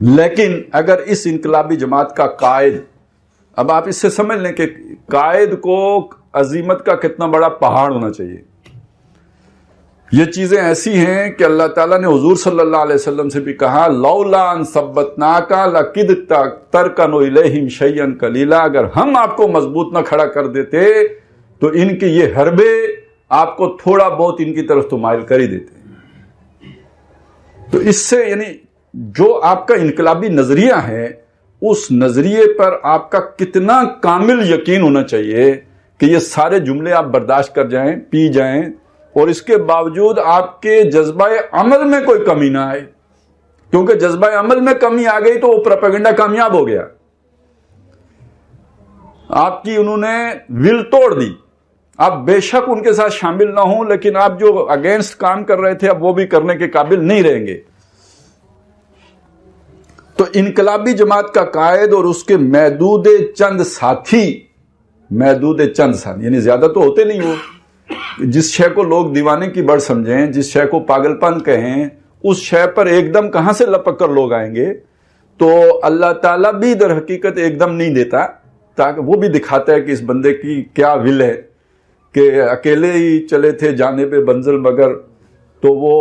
لیکن اگر اس انقلابی جماعت کا قائد، اب آپ اس سے سمجھ لیں کہ قائد کو عظیمت کا کتنا بڑا پہاڑ ہونا چاہیے. یہ چیزیں ایسی ہیں کہ اللہ تعالیٰ نے حضور صلی اللہ علیہ وسلم سے بھی کہا لولا ان ثبتناک لکدت ترکنوا الیہم شیئا قلیلا، اگر ہم آپ کو مضبوط نہ کھڑا کر دیتے تو ان کے یہ حربے آپ کو تھوڑا بہت ان کی طرف تو مائل کر ہی دیتے. تو اس سے یعنی جو آپ کا انقلابی نظریہ ہے اس نظریے پر آپ کا کتنا کامل یقین ہونا چاہیے کہ یہ سارے جملے آپ برداشت کر جائیں، پی جائیں، اور اس کے باوجود آپ کے جذبہ عمل میں کوئی کمی نہ آئے، کیونکہ جذبہ عمل میں کمی آ گئی تو وہ پروپیگنڈا کامیاب ہو گیا. آپ کی انہوں نے ول توڑ دی. آپ بے شک ان کے ساتھ شامل نہ ہوں، لیکن آپ جو اگینسٹ کام کر رہے تھے اب وہ بھی کرنے کے قابل نہیں رہیں گے. تو انقلابی جماعت کا قائد اور اس کے محدود چند ساتھی یعنی زیادہ تو ہوتے نہیں، وہ جس شے کو لوگ دیوانے کی بڑھ سمجھیں، جس شے کو پاگل پن کہیں، اس شے پر ایک دم کہاں سے لپک کر لوگ آئیں گے. تو اللہ تعالیٰ بھی در حقیقت ایک دم نہیں دیتا، تاکہ وہ بھی دکھاتا ہے کہ اس بندے کی کیا ول ہے. کہ اکیلے ہی چلے تھے جانب منزل مگر، تو وہ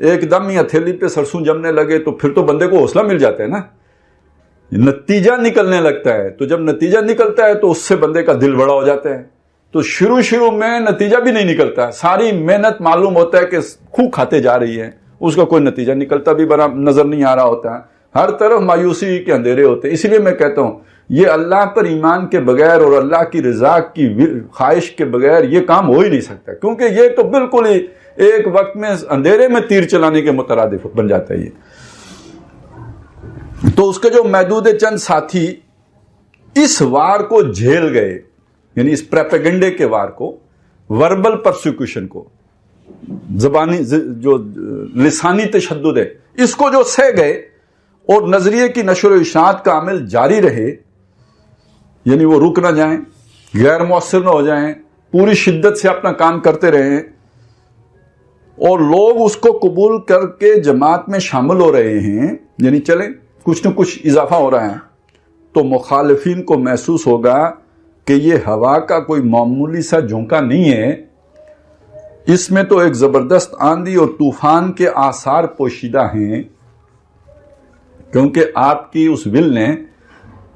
ایک دم ہی ہتھیلی پہ سرسوں جمنے لگے تو پھر تو بندے کو حوصلہ مل جاتا ہے نا، نتیجہ نکلنے لگتا ہے. تو جب نتیجہ نکلتا ہے تو اس سے بندے کا دل بڑا ہو جاتا ہے. تو شروع میں نتیجہ بھی نہیں نکلتا، ساری محنت معلوم ہوتا ہے کہ خوب کھاتے جا رہی ہے، اس کا کوئی نتیجہ نکلتا بھی بڑا نظر نہیں آ رہا ہوتا. ہر طرف مایوسی کے اندھیرے ہوتے ہیں. اس لیے میں کہتا ہوں یہ اللہ پر ایمان کے بغیر اور اللہ کی رضا کی خواہش کے بغیر یہ کام ہو ہی نہیں سکتا، کیونکہ یہ تو بالکل ہی ایک وقت میں اندھیرے میں تیر چلانے کے مترادف بن جاتا ہے یہ. تو اس کے جو محدود چند ساتھی اس وار کو جھیل گئے، یعنی اس پروپیگنڈے کے وار کو، وربل پرسیکیوشن کو، زبانی جو لسانی تشدد ہے اس کو جو سہ گئے، اور نظریے کی نشر و اشاعت کا عمل جاری رہے، یعنی وہ رک نہ جائیں، غیر مؤثر نہ ہو جائیں، پوری شدت سے اپنا کام کرتے رہیں، اور لوگ اس کو قبول کر کے جماعت میں شامل ہو رہے ہیں، یعنی چلیں کچھ نہ کچھ اضافہ ہو رہا ہے. تو مخالفین کو محسوس ہوگا کہ یہ ہوا کا کوئی معمولی سا جھونکا نہیں ہے، اس میں تو ایک زبردست آندھی اور طوفان کے آثار پوشیدہ ہیں. کیونکہ آپ کی اس ول نے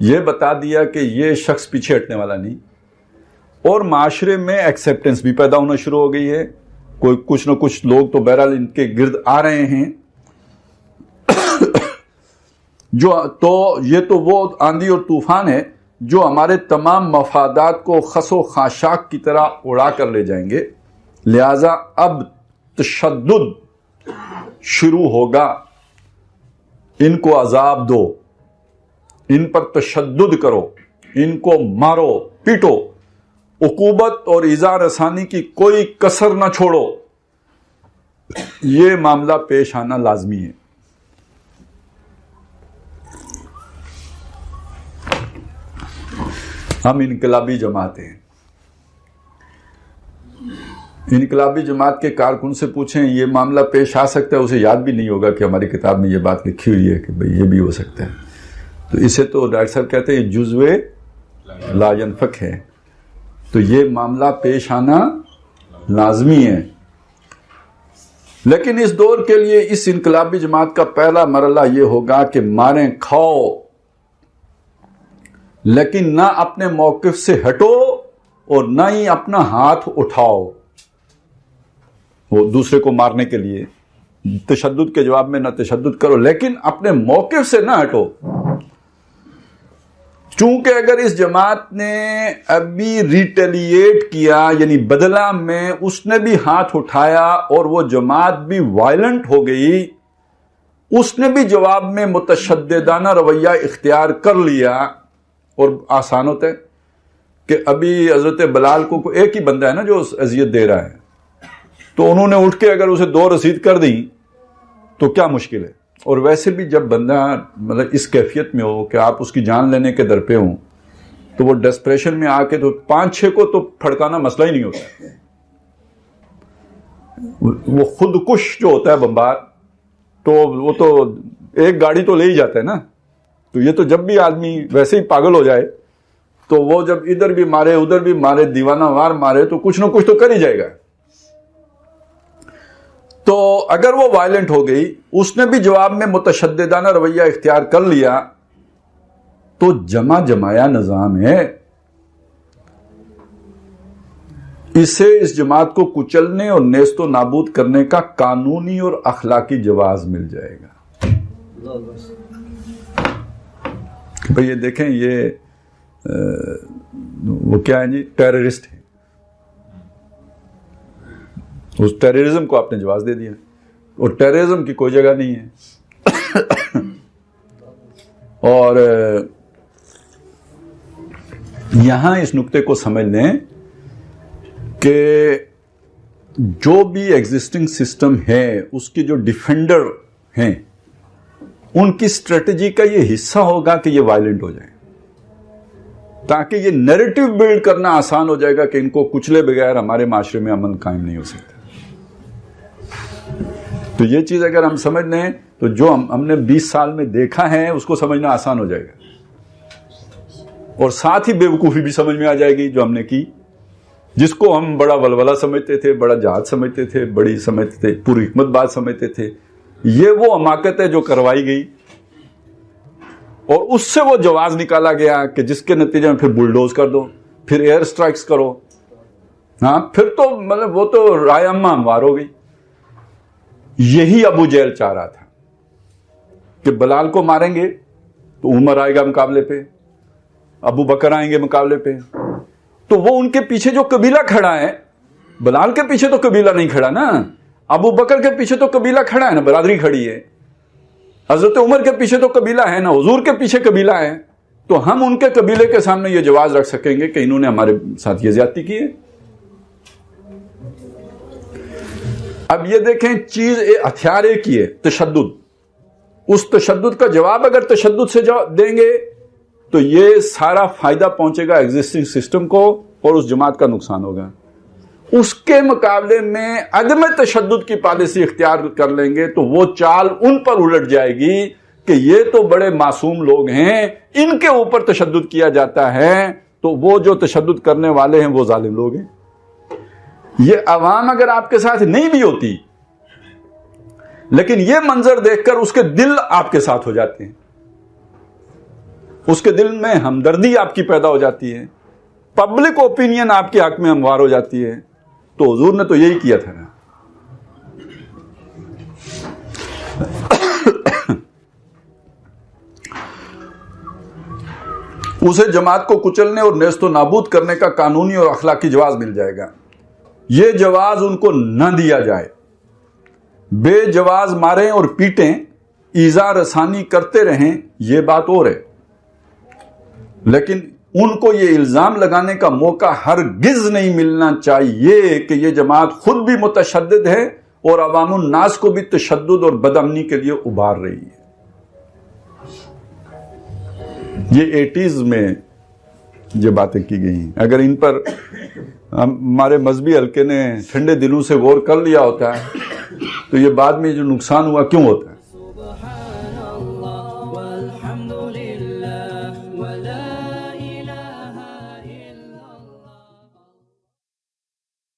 یہ بتا دیا کہ یہ شخص پیچھے ہٹنے والا نہیں، اور معاشرے میں ایکسیپٹنس بھی پیدا ہونا شروع ہو گئی ہے. کوئی کچھ نہ کچھ لوگ تو بہرحال ان کے گرد آ رہے ہیں. تو یہ تو وہ آندھی اور طوفان ہے جو ہمارے تمام مفادات کو خس و خاشاک کی طرح اڑا کر لے جائیں گے. لہذا اب تشدد شروع ہوگا. ان کو عذاب دو، ان پر تشدد کرو، ان کو مارو پیٹو، عقوبت اور ایذا رسانی کی کوئی کسر نہ چھوڑو. یہ معاملہ پیش آنا لازمی ہے. ہم انقلابی جماعت ہیں. انقلابی جماعت کے کارکن سے پوچھیں یہ معاملہ پیش آ سکتا ہے، اسے یاد بھی نہیں ہوگا کہ ہماری کتاب میں یہ بات لکھی ہوئی ہے کہ بھئی یہ بھی ہو سکتا ہے. تو اسے تو ڈاکٹر صاحب کہتے ہیں جزو لا ينفک ہے. تو یہ معاملہ پیش آنا لازمی ہے. لیکن اس دور کے لیے اس انقلابی جماعت کا پہلا مرحلہ یہ ہوگا کہ ماریں کھاؤ، لیکن نہ اپنے موقف سے ہٹو اور نہ ہی اپنا ہاتھ اٹھاؤ وہ دوسرے کو مارنے کے لیے. تشدد کے جواب میں نہ تشدد کرو، لیکن اپنے موقف سے نہ ہٹو. چونکہ اگر اس جماعت نے ابھی ریٹیلیٹ کیا، یعنی بدلہ میں اس نے بھی ہاتھ اٹھایا اور وہ جماعت بھی وائلنٹ ہو گئی، اس نے بھی جواب میں متشددانہ رویہ اختیار کر لیا. اور آسان ہوتا ہے کہ ابھی حضرت بلال کو ایک ہی بندہ ہے نا جو اذیت دے رہا ہے، تو انہوں نے اٹھ کے اگر اسے 2 رسید کر دی تو کیا مشکل ہے. اور ویسے بھی جب بندہ مطلب اس کیفیت میں ہو کہ آپ اس کی جان لینے کے در پہ ہوں، تو وہ ڈسپریشن میں آ کے تو 5-6 کو تو پھڑکانا مسئلہ ہی نہیں ہوتا. وہ خود کش جو ہوتا ہے بمبار، تو وہ تو ایک گاڑی تو لے ہی جاتا ہے نا. تو یہ تو جب بھی آدمی ویسے ہی پاگل ہو جائے تو وہ جب ادھر بھی مارے ادھر بھی مارے دیوانہ وار مارے تو کچھ نہ کچھ تو کر ہی جائے گا. تو اگر وہ وائلنٹ ہو گئی, اس نے بھی جواب میں متشددانہ رویہ اختیار کر لیا, تو جمع جمایا نظام ہے, اسے اس جماعت کو کچلنے اور نیست و نابود کرنے کا قانونی اور اخلاقی جواز مل جائے گا. بھئی یہ دیکھیں, یہ وہ کیا ہے جی, ٹیررسٹ ہے, اس ٹیررزم کو آپ نے جواز دے دیا, اور ٹیررزم کی کوئی جگہ نہیں ہے. اور یہاں اس نقطے کو سمجھ لیں کہ جو بھی ایگزسٹنگ سسٹم ہے اس کی جو ڈیفینڈر ہیں ان کی اسٹریٹجی کا یہ حصہ ہوگا کہ یہ وائلنٹ ہو جائیں, تاکہ یہ نیریٹو بلڈ کرنا آسان ہو جائے گا کہ ان کو کچلے بغیر ہمارے معاشرے میں امن قائم نہیں ہو سکتا. تو یہ چیز اگر ہم سمجھ لیں تو جو ہم نے 20 سال میں دیکھا ہے اس کو سمجھنا آسان ہو جائے گا, اور ساتھ ہی بے وقوفی بھی سمجھ میں آ جائے گی جو ہم نے کی, جس کو ہم بڑا ولولہ سمجھتے تھے, بڑا جہاد سمجھتے تھے, بڑی سمجھتے تھے, پوری حکمت بات سمجھتے تھے. یہ وہ حماقت ہے جو کروائی گئی, اور اس سے وہ جواز نکالا گیا کہ جس کے نتیجے میں پھر بلڈوز کر دو, پھر ایئر سٹرائکس کرو. ہاں, پھر تو مطلب وہ تو رائے عامہ ہموار ہو گئی. یہی ابو جہل چاہ رہا تھا کہ بلال کو ماریں گے تو عمر آئے گا مقابلے پہ, ابو بکر آئیں گے مقابلے پہ, تو وہ ان کے پیچھے جو قبیلہ کھڑا ہے, بلال کے پیچھے تو قبیلہ نہیں کھڑا نا, ابو بکر کے پیچھے تو قبیلہ کھڑا ہے نا, برادری کھڑی ہے. حضرت عمر کے پیچھے تو قبیلہ ہے نا, حضور کے پیچھے قبیلہ ہے. تو ہم ان کے قبیلے کے سامنے یہ جواز رکھ سکیں گے کہ انہوں نے ہمارے ساتھ یہ زیادتی کی ہے. اب یہ دیکھیں, چیز ہتھیار ایک ہی ہے, تشدد. اس تشدد کا جواب اگر تشدد سے دیں گے تو یہ سارا فائدہ پہنچے گا ایگزسٹنگ سسٹم کو اور اس جماعت کا نقصان ہوگا. اس کے مقابلے میں عدم تشدد کی پالیسی اختیار کر لیں گے تو وہ چال ان پر الٹ جائے گی کہ یہ تو بڑے معصوم لوگ ہیں, ان کے اوپر تشدد کیا جاتا ہے, تو وہ جو تشدد کرنے والے ہیں وہ ظالم لوگ ہیں. یہ عوام اگر آپ کے ساتھ نہیں بھی ہوتی لیکن یہ منظر دیکھ کر اس کے دل آپ کے ساتھ ہو جاتے ہیں, اس کے دل میں ہمدردی آپ کی پیدا ہو جاتی ہے, پبلک اوپینین آپ کے حق میں ہموار ہو جاتی ہے. تو حضور نے تو یہی کیا تھا نا. اسے جماعت کو کچلنے اور نیست و نابود کرنے کا قانونی اور اخلاقی جواز مل جائے گا. یہ جواز ان کو نہ دیا جائے, بے جواز ماریں اور پیٹیں, ایذا رسانی کرتے رہیں, یہ بات اور ہے. لیکن ان کو یہ الزام لگانے کا موقع ہرگز نہیں ملنا چاہیے کہ یہ جماعت خود بھی متشدد ہے اور عوام الناس کو بھی تشدد اور بدامنی کے لیے ابھار رہی ہے. یہ 80s میں یہ باتیں کی گئی ہیں. اگر ان پر ہمارے مذہبی حلقے نے ٹھنڈے دلوں سے غور کر لیا ہوتا ہے تو یہ بعد میں جو نقصان ہوا کیوں ہوتا ہے.